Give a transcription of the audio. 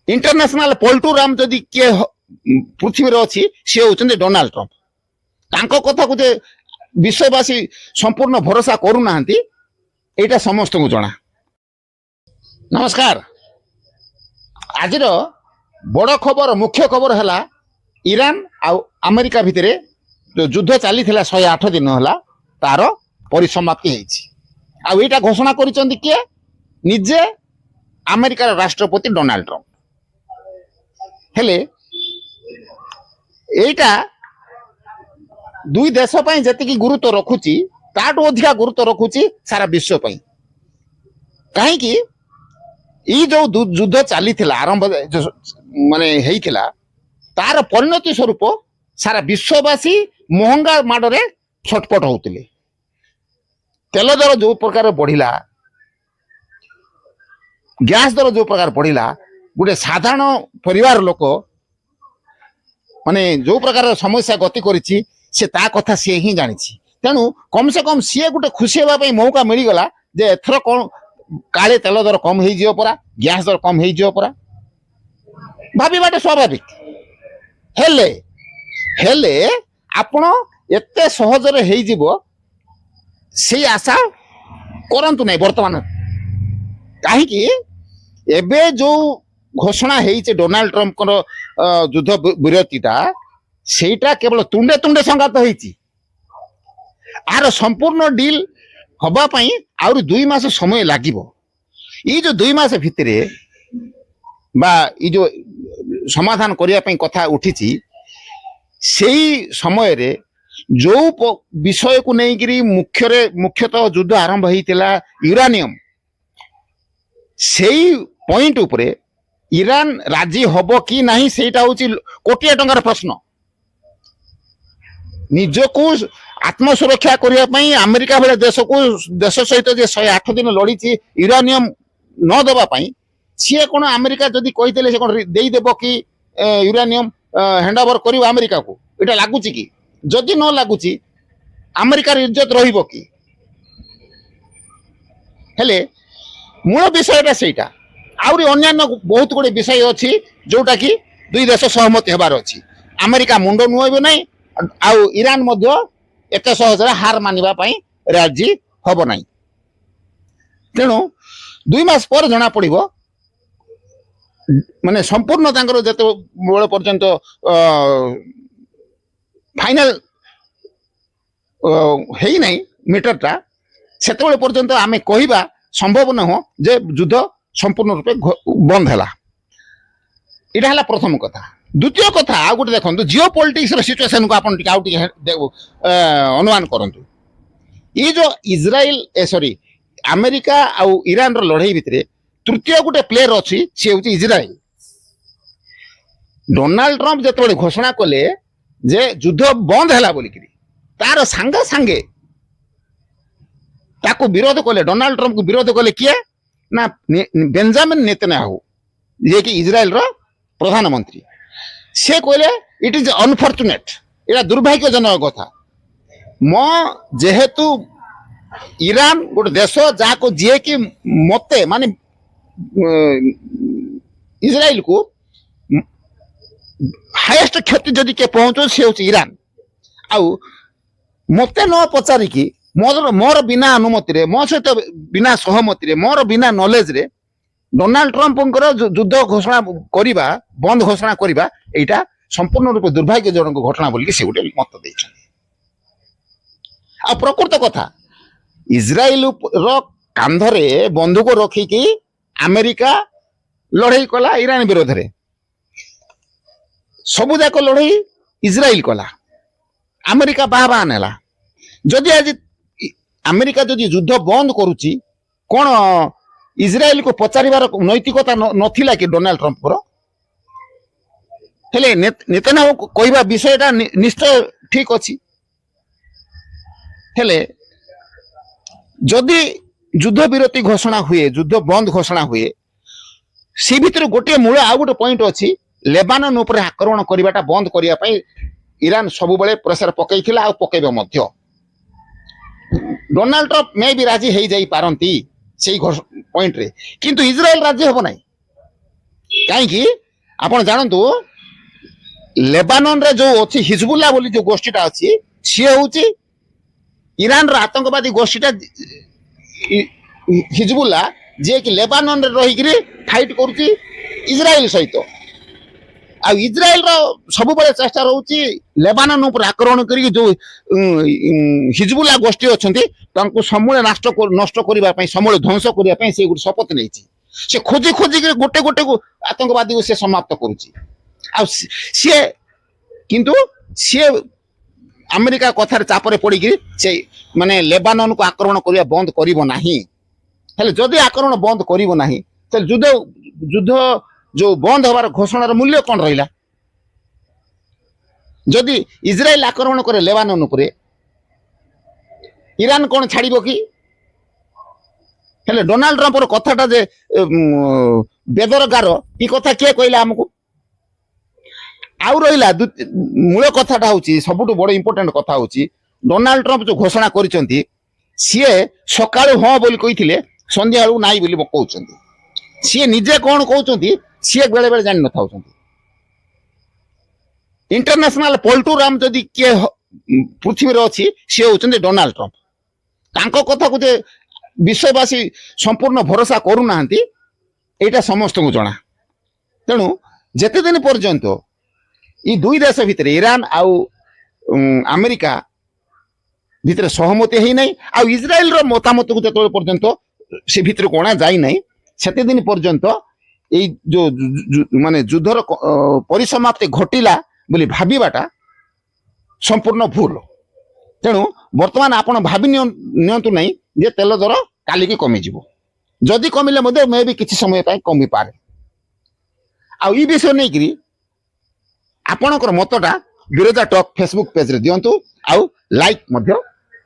International पोल्ट्रू Ram जदि किए पृथ्वी अच्छी सी होती डोनाल्ड ट्रंप तांको कथा को जे विश्ववासी संपूर्ण भरोसा करूना एटा समस्त को जना। नमस्कार। आज बड़ खबर मुख्य खबर है ईरान आउ अमेरिका भितर जो युद्ध चली 108 दिन है तार परिसमाप्ति होता घोषणा कर किए निजे अमेरिकार राष्ट्रपति डोनाल्ड ट्रंप हेले एटा दुई देश जी गुरुत्व रखुची ताठू अधिका गुरुत्व रखुची सारा विश्व कहीं जो युद्ध चली आरंभ माने हेइथिला तार परिणति स्वरूप सारा विश्ववासी महंगा माडरे छटपट होते तेल दर जो प्रकार बढ़िला गैस दर जो प्रकार बढ़िला गोटे साधारण परिवार लोक माने जो प्रकार समस्या गति करिछि से ता कथा सी ही जानी तेणु कम से कम सी गोटे खुशी होगा मौका मिलगला जे एथर कौन काले तेल दर कम हो परा गैस दर कम हो परा भाविबाटे स्वाभाविक हेले हेले आपण एते सहजरे हेइ जिवो से आशा करंतु नहीं वर्तमान कहीं एबे जो घोषणा होइछे डोनाल्ड ट्रंप युद्ध विरतिटा सेटा केवल तुंडे तुंडे संगात होइछि आर संपूर्ण डील हबा पई आउर 2 मास समय लागिबो। ई जो 2 मास भितरे बा ई जो समाधान करिया पई कथा उठिछि सेही समय रे जो विषय को नहीं करी मुख्यतः युद्ध आरंभ होइतिला यूरानियम सेही पॉइंट उपरे ईरान राजी हबो कि नहीं सेटा होछि कोटिया टंकार प्रश्न। निजको आत्मसुरक्षा करिया पई अमेरिका भले देश सहित जे 108 दिन लड़ीची यूरानियम न दबा पई सी कोन अमेरिका जदि कहितले से कोन देई देबो कि यूरानियम हैंडओवर करियो अमेरिका को एटा लागुची कि जदि न लागुची अमेरिकार इज्जत रहिबो कि हेले मूल विषयटा सेटा आउरी अन्यान्य बहुत गुड़े विषय अच्छी जोटा कि दुई देश सहमति होबार अच्छी अमेरिका मुंड नुआइबो नहीं आउ ईरान मध्य एत सहजरे हार मानिबा पई राजी हबो नहीं। तेणु 2 मास पर जना पड़िबो माने संपूर्ण तांकर जते बेले पर्यंत फाइनल हेई नहीं मीटरटा सेतेबेले पर्यंत आमे कहिबा संभव न हो जे युद्ध संपूर्ण रूपे बंद है। इटा है प्रथम कथा। द्वितीय कथा आ गोटे देखो जियो पॉलिटिक्स सिचुएशन को आपन अनुमान करंतु ये जो इजराइल सॉरी अमेरिका आउ ईरान रो लड़ाई भितरे तृतीय गोटे प्लेयर अच्छी सी हूँ इजराइल। डोनाल्ड ट्रंप जिते घोषणा कले जे युद्ध बंद है बोलिकी तार सांगे सांगे ताको विरोध कले डोनाल्ड ट्रंप को विरोध कले किए ना बेंजामिन नेतन्याहू जे कि इजराइल रो प्रधानमंत्री से कहले इट इज अनफॉर्चुनेट एटा दुर्भाग्यजनक कथा मो जेहेतु ईरान गोटे देश जाको जे कि मते माने इजराइल को हाईएस्ट क्षति जदि के पहुंचो से होची ईरान आउ मते न पचारि कि मोर बिना अनुमति रे मो सहित बिना सहमति रे मोर बिना नॉलेज रे डोनाल्ड ट्रंप युद्ध घोषणा करिबा बंद घोषणा करिबा एटा संपूर्ण रूप दुर्भाग्यजनक घटना बोली से गोटे मत देछन। आ प्रकृत कथा इजराइल रो कांधरे बंदूक रखिकी अमेरिका लड़ाई कला ईरान विरोध रे सबु जाक लड़ाई इजराइल कला अमेरिका बाहा नेला जदि आज अमेरिका जदि युद्ध बंद करुची कौन इजराइल को पचारिबार नैतिकता नथिला कि डोनाल्ड ट्रंप को हेले नेतन्याहू कहवा विषयटा निश्चय ठीक अच्छी हेले जदि युद्ध विरति घोषणा हुए युद्ध बंद घोषणा हुए सी भितर गोटे मूल आ गोटे पॉइंट अच्छी लेबानन उपरे आक्रमण करवाटा बंद करिया पई ईरान सबु बेले प्रेशर पकईथिला आ पकेबे मध्य डोनाल्ड ट्रंप मे भी राजी हो जाई पारंती सेही पॉइंट रे किंतु इजराइल राजी होबो नाही କାହିଁକି ଆପଣ ଜାଣନ୍ତୁ ଲେବାନନରେ ଯୋଉ ଅଛି ହିଜବୁଲ୍ଲା ବୋଲି ଯୋଉ ଗୋଷ୍ଠୀଟା ଅଛି ସିଏ ହଉଛି ଇରାନର ଆତଙ୍କବାଦୀ ଗୋଷ୍ଠୀଟା ହିଜବୁଲ୍ଲା ଯିଏକି ଲେବାନନରେ ରହିକିରି ଫାଇଟ୍ କରୁଛି ଇସ୍ରାଏଲ ସହିତ। ଆଉ ଇସ୍ରାଏଲର ସବୁବେଳେ ଚେଷ୍ଟା ରହୁଛି ଲେବାନନ ଉପରେ ଆକ୍ରମଣ କରିକି ଯୋଉ ହିଜବୁଲ୍ଲା ଗୋଷ୍ଠୀ ଅଛନ୍ତି ତାଙ୍କୁ ସମୂଳେ ନଷ୍ଟ କରିବା ପାଇଁ ସମୂଳେ ଧ୍ୱଂସ କରିବା ପାଇଁ ସେ ଗୋଟେ ଶପଥ ନେଇଛି। ସେ ଖୋଜି ଖୋଜିକି ଗୋଟେ ଗୋଟେ ଆତଙ୍କବାଦୀକୁ ସେ ସମାପ୍ତ କରୁଛି। ଆଉ ସିଏ କିନ୍ତୁ ସିଏ ଆମେରିକା କଥାରେ ଚାପରେ ପଡିକି ସେ ମାନେ ଲେବାନନକୁ ଆକ୍ରମଣ କରିବା ବନ୍ଦ କରିବ ନାହିଁ। ହେଲେ ଯଦି ଆକ୍ରମଣ ବନ୍ଦ କରିବ ନାହିଁ ତାହେଲେ ଯୁଦ୍ଧ ଯୋଉ ବନ୍ଦ ହେବାର ଘୋଷଣାର ମୂଲ୍ୟ କଣ ରହିଲା? ଯଦି ଇସ୍ରାଏଲ ଆକ୍ରମଣ କରେ ଲେବାନନ ଉପରେ ଇରାନ କଣ ଛାଡିବ କି? ହେଲେ ଡୋନାଲ୍ଡ ଟ୍ରମ୍ପର କଥାଟା ଯେ ବେଦରଗାର ଏ କଥା କିଏ କହିଲା ଆମକୁ? ଆଉ ରହିଲା ମୂଳ କଥାଟା ହଉଛି ସବୁଠୁ ବଡ ଇମ୍ପୋର୍ଟାଣ୍ଟ କଥା ହଉଛି ଡୋନାଲ୍ଡ ଟ୍ରମ୍ପ ଯୋଉ ଘୋଷଣା କରିଛନ୍ତି ସିଏ ସକାଳୁ ହଁ ବୋଲି କହିଥିଲେ ସନ୍ଧ୍ୟା ବେଳକୁ ନାଇଁ ବୋଲି କହୁଛନ୍ତି। ସିଏ ନିଜେ କଣ କହୁଛନ୍ତି ସିଏ ବେଳେ ବେଳେ ଜାଣିନଥାଉଛନ୍ତି। ଇଣ୍ଟରନ୍ୟାସନାଲ ପଲ୍ଟୁରାମ ଯଦି କିଏ ପୃଥିବୀରେ ଅଛି ସିଏ ହଉଛନ୍ତି ଡୋନାଲ୍ଡ ଟ୍ରମ୍ପ। ତାଙ୍କ କଥାକୁ ଯେ ବିଶ୍ୱବାସୀ ସମ୍ପୂର୍ଣ୍ଣ ଭରସା କରୁନାହାନ୍ତି ଏଇଟା ସମସ୍ତଙ୍କୁ ଜଣା। ତେଣୁ ଯେତେ ଦିନ ପର୍ଯ୍ୟନ୍ତ এই দুই দেশ ভিতরে ইরান ଆଉ ଆମେରିକା ଭିତରେ ସହମତି ହେଇନାହିଁ ଆଉ ଇସ୍ରାଏଲର ମତାମତକୁ ଯେତେବେଳେ ପର୍ଯ୍ୟନ୍ତ ସେ ଭିତରକୁ ଅଣା ଯାଇନାହିଁ ସେତେ ଦିନ ପର୍ଯ୍ୟନ୍ତ ଏଇ ଯୋଉ ମାନେ ଯୁଦ୍ଧର ପରିସମାପ୍ତି ଘଟିଲା ବୋଲି ଭାବିବାଟା ସମ୍ପୂର୍ଣ୍ଣ ଭୁଲ। ତେଣୁ ବର୍ତ୍ତମାନ ଆପଣ ଭାବି ନିଅନ୍ତୁ ନାହିଁ ଯେ ତେଲ ଦର କାଲିକି କମିଯିବ। ଯଦି କମିଲେ ମଧ୍ୟ ମେ ବି କିଛି ସମୟ ପାଇଁ କମିପାରେ। ଆଉ এই ବିଷୟ ନେଇକିରି ଆପଣଙ୍କର ମତଟା ବିରଜା ଟକ୍ ଫେସବୁକ୍ ପେଜରେ ଦିଅନ୍ତୁ ଆଉ ଲାଇକ୍ ମଧ୍ୟ